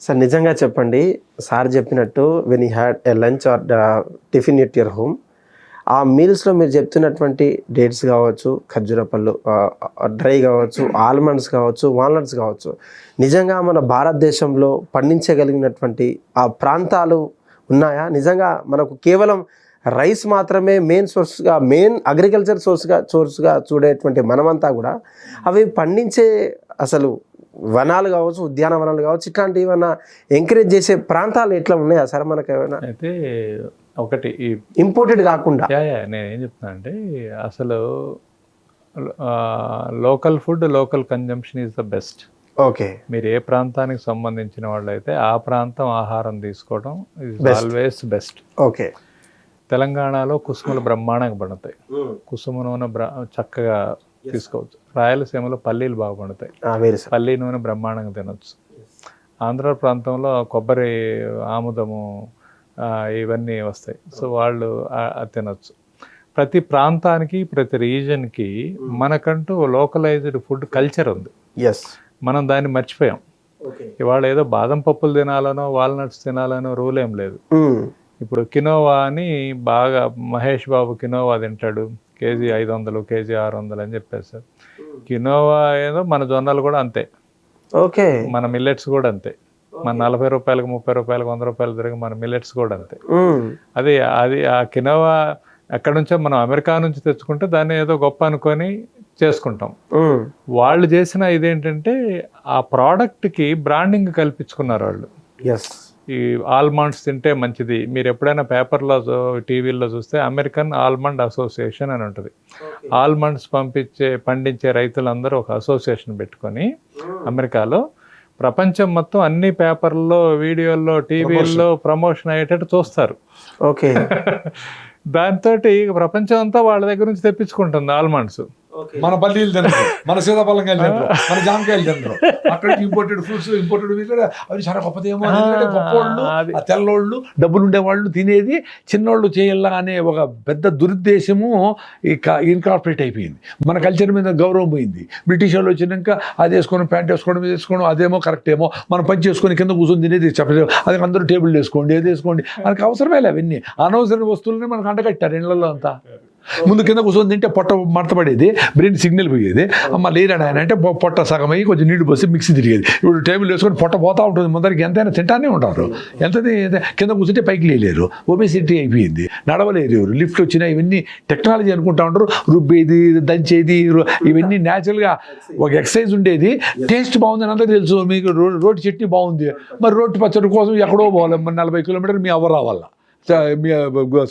Sir నిజంగా చెప్పండి, sir చెప్పినట్టు when you had a lunch or tiffin at your home, ఆ మీల్స్లో మీరు చెప్తున్నటువంటి డేట్స్ కావచ్చు, ఖర్జూర పళ్ళు డ్రై కావచ్చు, ఆల్మండ్స్ కావచ్చు, వాల్నట్స్ కావచ్చు, నిజంగా మన భారతదేశంలో పండించగలిగినటువంటి ఆ ప్రాంతాలు ఉన్నాయా? నిజంగా మనకు కేవలం రైస్ మాత్రమే మెయిన్ సోర్స్గా, మెయిన్ అగ్రికల్చర్ సోర్స్గా చూడేటువంటి మనమంతా కూడా అవి పండించే అసలు వనాలు కావచ్చు, ఉద్యానవనాలు కావచ్చు, ఇట్లాంటివి ఏమైనా ఎంకరేజ్ చేసే ప్రాంతాలు ఎట్లా ఉన్నాయా సార్ మనకు ఏమైనా? అయితే ఒకటి ఇంపోర్టెడ్ కాకుండా నేను ఏం చెప్తున్నా అంటే అసలు local food, local consumption is the best. Okay, మీరు ఏ ప్రాంతానికి సంబంధించిన వాళ్ళు అయితే ఆ ప్రాంతం ఆహారం తీసుకోవడం ఈజ్ ఆల్వేస్ బెస్ట్. ఓకే, తెలంగాణలో కుసుమలు బ్రహ్మాండంగా పండుతాయి, కుసుమ నూనె చక్కగా తీసుకోవచ్చు. రాయలసీమలో పల్లీలు బాగా పండుతాయి, పల్లీ నూనె బ్రహ్మాండంగా తినొచ్చు. ఆంధ్ర ప్రాంతంలో కొబ్బరి, ఆముదము ఇవన్నీ వస్తాయి, సో వాళ్ళు తినొచ్చు. ప్రతి ప్రాంతానికి, ప్రతి రీజన్కి మనకంటూ లోకలైజ్డ్ ఫుడ్ కల్చర్ ఉంది. మనం దాన్ని మర్చిపోయాం. ఇవాళ ఏదో బాదం పప్పులు తినాలనో, వాల్నట్స్ తినాలనో రూల్ ఏం లేదు. ఇప్పుడు కినోవా అని బాగా మహేష్ బాబు కినోవా తింటాడు, కేజీ 500, కేజీ 600 అని చెప్పేసి. కినోవా ఏదో మన జొన్నలు కూడా అంతే, ఓకే, మన మిల్లెట్స్ కూడా అంతే. మన 40 రూపాయలకు, 30 రూపాయలకు, 100 రూపాయలు తిరిగి మన మిల్లెట్స్ కూడా అంతే. అది ఆ కినోవా ఎక్కడి నుంచో మనం అమెరికా నుంచి తెచ్చుకుంటే దాన్ని ఏదో గొప్ప అనుకొని చేసుకుంటాం. వాళ్ళు చేసిన ఇదేంటంటే ఆ ప్రోడక్ట్కి బ్రాండింగ్ కల్పించుకున్నారు వాళ్ళు. ఈ ఆల్మండ్స్ తింటే మంచిది. మీరు ఎప్పుడైనా పేపర్లో, టీవీల్లో చూస్తే అమెరికన్ ఆల్మండ్ అసోసియేషన్ అని ఉంటుంది. ఆల్మండ్స్ పండించే రైతులందరూ ఒక అసోసియేషన్ పెట్టుకొని అమెరికాలో ప్రపంచం మొత్తం అన్ని పేపర్లలో, వీడియోల్లో, టీవీల్లో ప్రమోషన్ అయ్యేటట్టు చూస్తారు. ఓకే, దాంతో ప్రపంచం అంతా వాళ్ళ దగ్గర నుంచి తెప్పించుకుంటుంది ఆల్మండ్స్. మన పల్లీలు తినరు, మన సీతాఫలంకాయలు తినరు, మన జామకాయలు తినరు. అక్కడ ఇంపోర్టెడ్ ఫ్రూట్స్, ఇంపోర్టెడ్ అవి చాలా గొప్పదేమో. గొప్పవాళ్ళు, ఆ తెల్లోళ్ళు, డబ్బులు ఉండేవాళ్ళు తినేది చిన్నోళ్ళు చేయాల అనే ఒక పెద్ద దురుద్దేశము ఇన్కార్పొరేట్ అయిపోయింది. మన కల్చర్ మీద గౌరవం పోయింది. బ్రిటిష్ వాళ్ళు వచ్చినాక అది వేసుకోవడం, ప్యాంట్ వేసుకోవడం, ఇది వేసుకోవడం, అదేమో కరెక్ట్ ఏమో. మనం పని చేసుకొని కింద కూర్చొని తినేది చెప్పలేదు. అది అందరూ టేబుల్ వేసుకోండి, ఏది వేసుకోండి, మనకు అవసరమే లేదు. అవన్నీ అనవసరమైన వస్తువులని మనకు అంటగట్టారు ఇళ్లలో అంతా. ముందు కింద కూర్చొని తింటే పొట్ట మడతపడేది, బ్రెయిన్ సిగ్నల్ పోయేది. మళ్ళీ లేరాడు ఆయన అంటే పొట్ట సగం అయ్యి కొంచెం నీళ్ళు పోసి మిక్సీ తిరిగేది. ఇప్పుడు టేబుల్ వేసుకొని పొట్ట పోతూ ఉంటుంది. ముందరికి ఎంతైనా తింటానే ఉంటారు. ఎంతది కింద కూర్చుంటే పైకి లేలేరు. ఒబేసిటీ అయిపోయింది, నడవలేరు. లిఫ్ట్ వచ్చినా ఇవన్నీ టెక్నాలజీ అనుకుంటా ఉంటారు. రుబ్బేది, దంచేది, ఇవన్నీ న్యాచురల్గా ఒక ఎక్సర్సైజ్ ఉండేది. టేస్ట్ బాగుందని అందరూ తెలుసు. మీకు రోటి చట్నీ బాగుంది, మరి రోటి పచ్చడి కోసం ఎక్కడో పోవాలి, 40 కిలోమీటర్లు మీ అవ్వ రావాల. మీ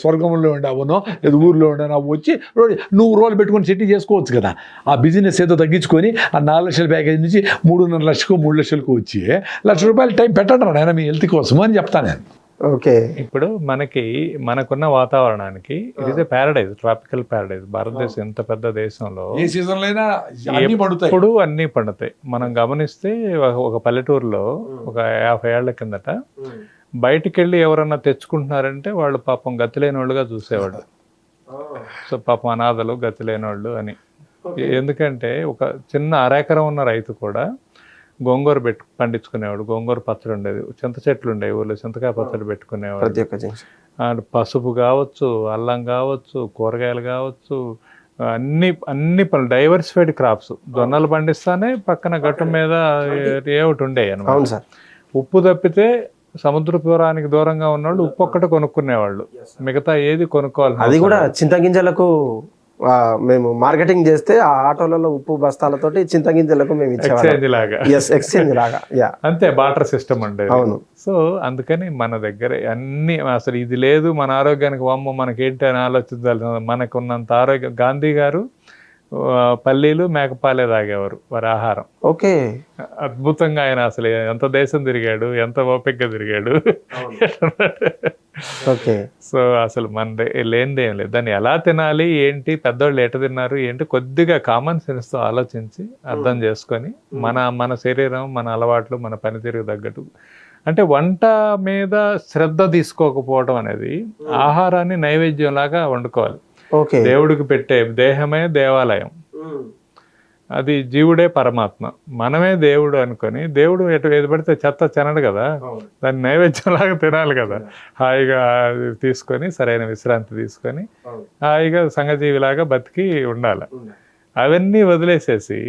స్వర్గంలో ఉండే అవనో లేదా ఊర్లో ఉండే అవ్వ వచ్చి నువ్వు రోలు పెట్టుకొని చట్నీ చేసుకోవచ్చు కదా. ఆ బిజినెస్ ఏదో తగ్గించుకొని ఆ 4 లక్షల ప్యాకేజ్ నుంచి 3.5 లక్షలకు 3 లక్షలకు వచ్చి ₹1,00,000 టైం పెట్టండి ఆయన మీ హెల్త్ కోసం అని చెప్తాను నేను. ఓకే, ఇప్పుడు మనకున్న వాతావరణానికి ఇది is a Paradise, tropical Paradise. భారతదేశం ఎంత పెద్ద దేశంలో ఏ సీజన్లో అయినా ఇప్పుడు అన్నీ పండుతాయి. మనం గమనిస్తే ఒక పల్లెటూరులో ఒక 50 ఏళ్ల కిందట బయటికి వెళ్ళి ఎవరన్నా తెచ్చుకుంటున్నారంటే వాళ్ళు పాపం గతి లేని వాళ్ళుగా చూసేవాడు. సో పాపం అనాథలు, గతి లేని వాళ్ళు అని. ఎందుకంటే ఒక చిన్న అరెకరం ఉన్న రైతు కూడా గోంగూర పండించుకునేవాడు, గోంగూర పచ్చడి ఉండేది, చింత చెట్లు ఉండేవి ఊళ్ళో, చింతకాయ పచ్చడి పెట్టుకునేవాడు. పసుపు కావచ్చు, అల్లం కావచ్చు, కూరగాయలు కావచ్చు, అన్ని పనులు, డైవర్సిఫైడ్ క్రాప్స్. జొన్నలు పండిస్తానే పక్కన గట్టు మీద ఏమిటి ఉండేవి అన్నమాట. ఉప్పు తప్పితే సముద్రపురానికి దూరంగా ఉన్నవాళ్ళు ఉప్పు ఒక్కటే కొనుక్కునేవాళ్ళు, మిగతా ఏది కొనుక్కోవాలి. అది కూడా చింతగింజలకు మేము మార్కెటింగ్ చేస్తే ఆ ఆటోలలో ఉప్పు బస్తాలతోటి చింతగింజలకు మేము ఎక్స్చేంజ్ లాగా. ఎక్స్చేంజ్ లాగా, అంతే, బార్టర్ సిస్టమ్ ఉండేది. అవును. సో అందుకని మన దగ్గర అన్ని, అసలు ఇది లేదు మన ఆరోగ్యానికి, వామ్మో మనకేంటి అని ఆలోచించాలి. మనకున్నంత ఆరోగ్యం. గాంధీ గారు పల్లీలు, మేకపాలే తాగేవారు వారి ఆహారం. ఓకే, అద్భుతంగా ఆయన అసలు ఎంత దేశం తిరిగాడు, ఎంత ఓపికగా తిరిగాడు. ఓకే, సో అసలు మన లేనిదేం లేదు. దాన్ని ఎలా తినాలి, ఏంటి, పెద్దవాళ్ళు ఎట తిన్నారు ఏంటి, కొద్దిగా కామన్ సెన్స్తో ఆలోచించి అర్థం చేసుకొని మన శరీరం, మన అలవాట్లు, మన పనితీరుకు తగ్గట్టు. అంటే వంట మీద శ్రద్ధ తీసుకోకపోవడం అనేది, ఆహారాన్ని నైవేద్యం లాగా వండుకోవాలి. దేవుడికి పెట్టే దేహమే దేవాలయం. అది జీవుడే పరమాత్మ, మనమే దేవుడు అనుకొని దేవుడు ఏది పడితే చెత్త తినడు కదా, దాన్ని నైవేద్యంలాగా తినాలి కదా. హాయిగా తీసుకొని సరైన విశ్రాంతి తీసుకొని హాయిగా సంఘజీవిలాగా బతికి ఉండాలి. అవన్నీ వదిలేసేసి,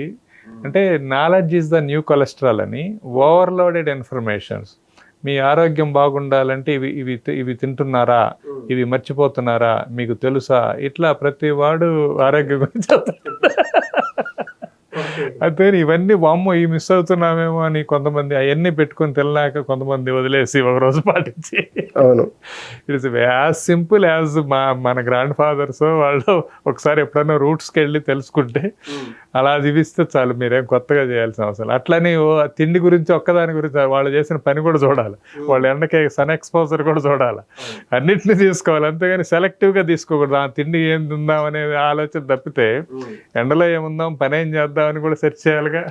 అంటే knowledge is the new cholesterol అని ఓవర్లోడెడ్ ఇన్ఫర్మేషన్స్. మీ ఆరోగ్యం బాగుండాలంటే ఇవి ఇవి ఇవి తింటున్నారా, ఇవి మర్చిపోతున్నారా, మీకు తెలుసా, ఇట్లా ప్రతి వాడు ఆరోగ్యం గురించి అయితే ఇవన్నీ వామ్మో ఈ మిస్ అవుతున్నామేమో అని కొంతమంది అవన్నీ పెట్టుకొని తినలేక కొంతమంది వదిలేసి ఒకరోజు పాటించి. అవును, ఇట్స్ యాజ్ సింపుల్ యాజ్ మన గ్రాండ్ ఫాదర్స్ వాళ్ళు ఒకసారి ఎప్పుడైనా రూట్స్కి వెళ్ళి తెలుసుకుంటే అలా జీవిస్తే చాలు, మీరేం కొత్తగా చేయాల్సిన అవసరం. అట్లని తిండి గురించి ఒక్కదాని గురించి వాళ్ళు చేసిన పని కూడా చూడాలి, వాళ్ళు ఎండకి సన్ ఎక్స్పోజర్ కూడా చూడాలి, అన్నింటినీ తీసుకోవాలి. అంతేగాని సెలెక్టివ్గా తీసుకోకూడదు. ఆ తిండి ఏం తిందాం అనే ఆలోచన తప్పితే ఎండలో ఏముందాం పని ఏం చేద్దాం అని కూడా సెర్చ్ చేయాలిగా.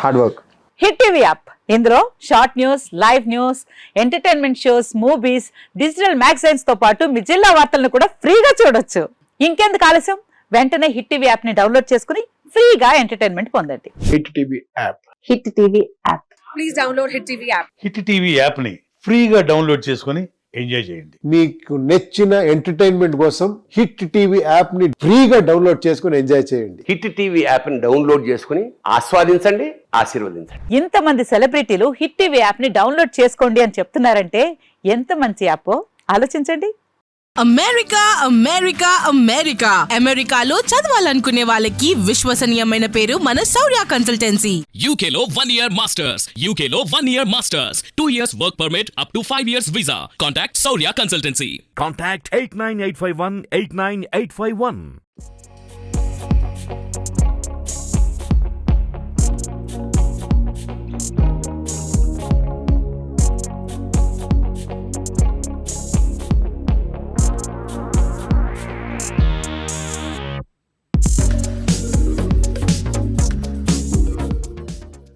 Hard work. Hit TV app, ఇందులో short news, live news, entertainment shows, movies, digital magazines తో పాటు మీ జిల్లా వార్తలను కూడా ఫ్రీగా చూడొచ్చు. ఇంకెందుకు ఆలస్యం, వెంటనే హిట్ టీవీ యాప్ ని డౌన్లోడ్ చేసుకుని ఫ్రీగా ఎంటర్టైన్మెంట్ పొందండి. Hit TV app. Hit TV app. Please download Hit TV app. Hit TV app ని ఫ్రీగా డౌన్లోడ్ చేసుకొని ఎంజాయ్ చేయండి. మీకు నచ్చిన ఎంటర్టైన్మెంట్ కోసం హిట్ టీవీ యాప్ ని ఫ్రీగా డౌన్లోడ్ చేసుకుని ఎంజాయ్ చేయండి. హిట్ టీవీ యాప్ని డౌన్లోడ్ చేసుకుని ఆస్వాదించండి, ఆశీర్వదించండి. ఇంతమంది సెలబ్రిటీలు హిట్ టీవీ యాప్ ని డౌన్లోడ్ చేసుకోండి అని చెప్తున్నారంటే ఎంత మంచి యాప్ ఆలోచించండి. అమెరికా అమెరికా అమెరికా అమెరికాలో చదవాలనుకునే వాళ్ళకి విశ్వసనీయమైన పేరు మన శౌర్య consultancy. UK Law 1 Year Masters. UK Law 1 Year Masters. 2 years work permit up to 5 years visa. Contact Saurya Consultancy. Contact 89851 89851.